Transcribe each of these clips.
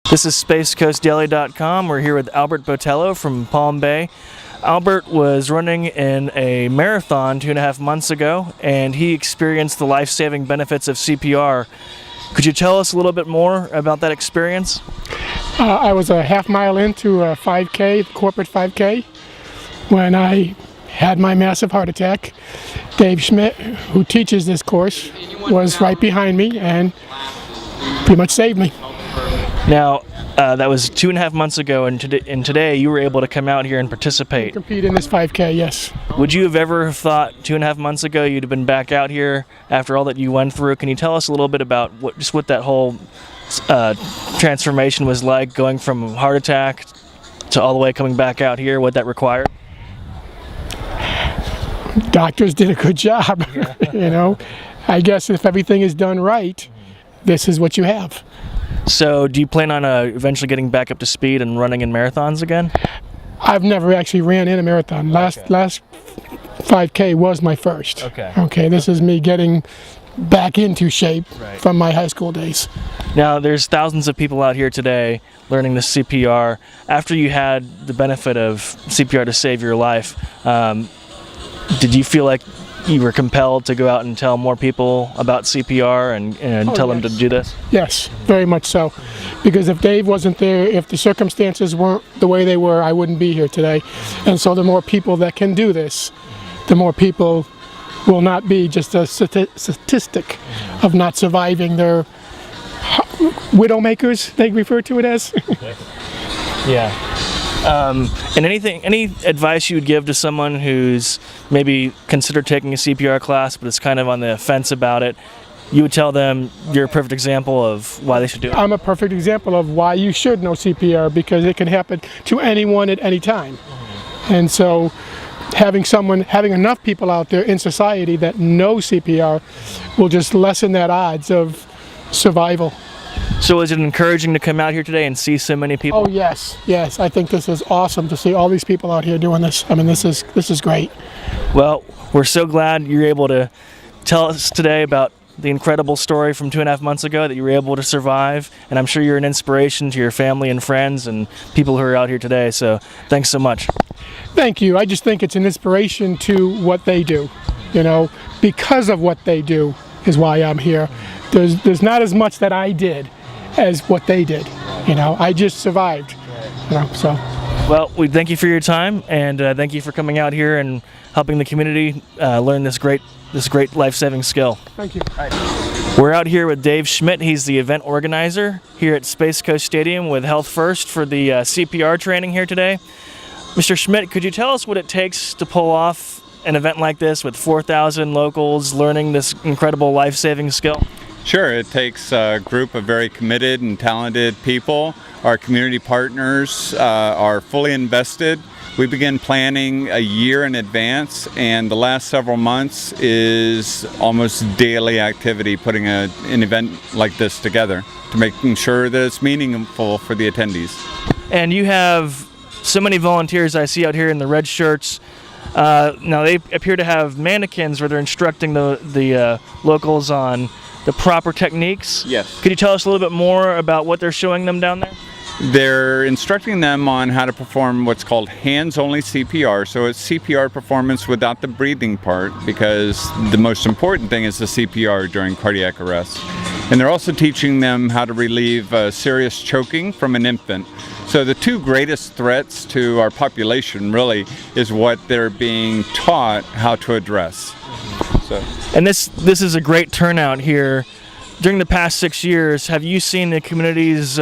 This is SpaceCoastDaily.com. We're here with Albert Botello from Palm Bay. Albert was running in a marathon 2.5 months ago, and he experienced the life-saving benefits of CPR. Could you tell us a little bit more about that experience? I was a half mile into a 5K, corporate 5K, when I had my massive heart attack. Dave Schmidt, who teaches this course, was right behind me and pretty much saved me. Now, that was 2.5 months ago, and today you were able to come out here and participate. Compete in this 5K, yes. Would you have ever thought 2.5 months ago you'd have been back out here after all that you went through? Can you tell us a little bit about what that whole transformation was like, going from heart attack to all the way coming back out here, what that required? Doctors did a good job, you know. I guess if everything is done right, this is what you have. So do you plan on eventually getting back up to speed and running in marathons again? I've never actually ran in a marathon. Last 5K was my first. Okay, this is me getting back into shape from my high school days. Now, there's thousands of people out here today learning the CPR. After you had the benefit of CPR to save your life, did you feel like you were compelled to go out and tell more people about CPR and tell them to do this? Yes, very much so. Because if Dave wasn't there, if the circumstances weren't the way they were, I wouldn't be here today. And so the more people that can do this, the more people will not be just a statistic of not surviving. Their widowmakers, they refer to it as. Yeah. And any advice you would give to someone who's maybe considered taking a CPR class but is kind of on the fence about it? You would tell them you're a perfect example of why they should do it. I'm a perfect example of why you should know CPR, because it can happen to anyone at any time. And so having enough people out there in society that know CPR will just lessen that odds of survival. So is it encouraging to come out here today and see so many people? Oh yes, yes. I think this is awesome to see all these people out here doing this. I mean, this is great. Well, we're so glad you're able to tell us today about the incredible story from 2.5 months ago, that you were able to survive, and I'm sure you're an inspiration to your family and friends and people who are out here today, so thanks so much. Thank you. I just think it's an inspiration to what they do. You know, because of what they do is why I'm here. There's not as much that I did as what they did. You know, I just survived. You know, so. Well, we thank you for your time, and thank you for coming out here and helping the community learn this great life-saving skill. Thank you. We're out here with Dave Schmidt. He's the event organizer here at Space Coast Stadium with Health First for the CPR training here today. Mr. Schmidt, could you tell us what it takes to pull off an event like this with 4,000 locals learning this incredible life-saving skill? Sure, it takes a group of very committed and talented people. Our community partners are fully invested. We begin planning a year in advance, and the last several months is almost daily activity putting an event like this together to making sure that it's meaningful for the attendees. And you have so many volunteers I see out here in the red shirts. Now they appear to have mannequins where they're instructing the locals on the proper techniques. Yes. Could you tell us a little bit more about what they're showing them down there? They're instructing them on how to perform what's called hands-only CPR. So it's CPR performance without the breathing part, because the most important thing is the CPR during cardiac arrest. And they're also teaching them how to relieve serious choking from an infant. So the two greatest threats to our population really is what they're being taught how to address. And this is a great turnout here. During the past 6 years, have you seen the community's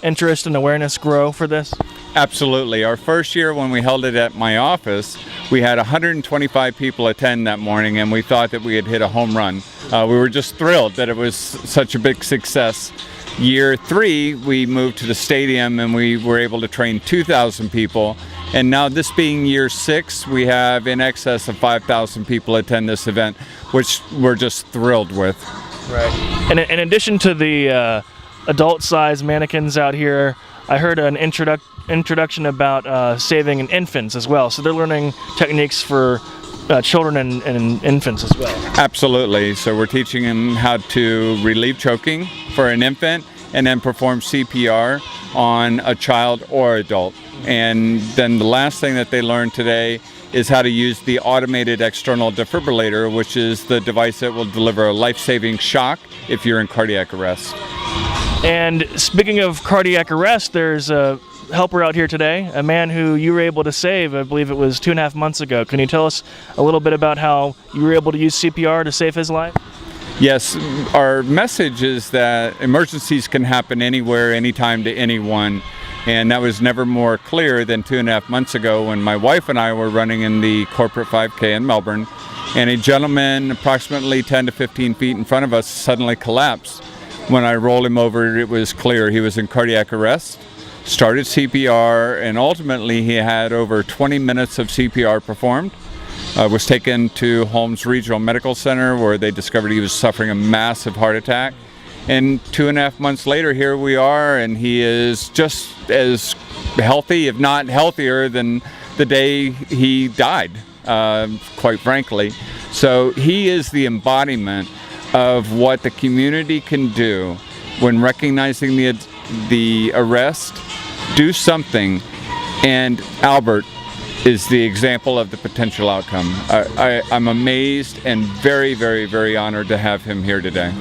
interest and awareness grow for this? Absolutely. Our first year when we held it at my office, we had 125 people attend that morning, and we thought that we had hit a home run. We were just thrilled that it was such a big success. Year 3, we moved to the stadium and we were able to train 2,000 people. And now, this being year 6, we have in excess of 5,000 people attend this event, which we're just thrilled with. Right. And in addition to the adult-sized mannequins out here, I heard an introduction about saving infants as well. So they're learning techniques for children and infants as well. Absolutely. So we're teaching them how to relieve choking for an infant, and then perform CPR on a child or adult. And then the last thing that they learned today is how to use the automated external defibrillator, which is the device that will deliver a life-saving shock if you're in cardiac arrest. And speaking of cardiac arrest, there's a helper out here today, a man who you were able to save, I believe it was 2.5 months ago. Can you tell us a little bit about how you were able to use CPR to save his life? Yes, our message is that emergencies can happen anywhere, anytime, to anyone. And that was never more clear than 2.5 months ago when my wife and I were running in the corporate 5K in Melbourne, and a gentleman approximately 10 to 15 feet in front of us suddenly collapsed. When I rolled him over, it was clear he was in cardiac arrest, started CPR, and ultimately he had over 20 minutes of CPR performed. Was taken to Holmes Regional Medical Center, where they discovered he was suffering a massive heart attack. And 2.5 months later, here we are, and he is just as healthy, if not healthier, than the day he died, quite frankly. So he is the embodiment of what the community can do when recognizing the arrest. Do something, and Albert is the example of the potential outcome. I'm amazed and very, very, very honored to have him here today.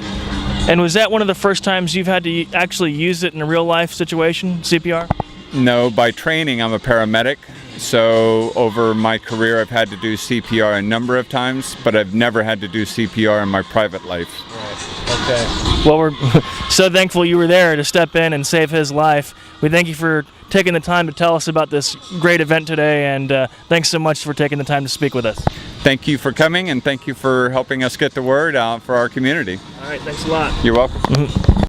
And was that one of the first times you've had to actually use it in a real life situation, CPR? No, by training I'm a paramedic, so over my career I've had to do CPR a number of times, but I've never had to do CPR in my private life. Okay. Well, we're so thankful you were there to step in and save his life. We thank you for taking the time to tell us about this great event today, and thanks so much for taking the time to speak with us. Thank you for coming, and thank you for helping us get the word out for our community. All right, thanks a lot. You're welcome.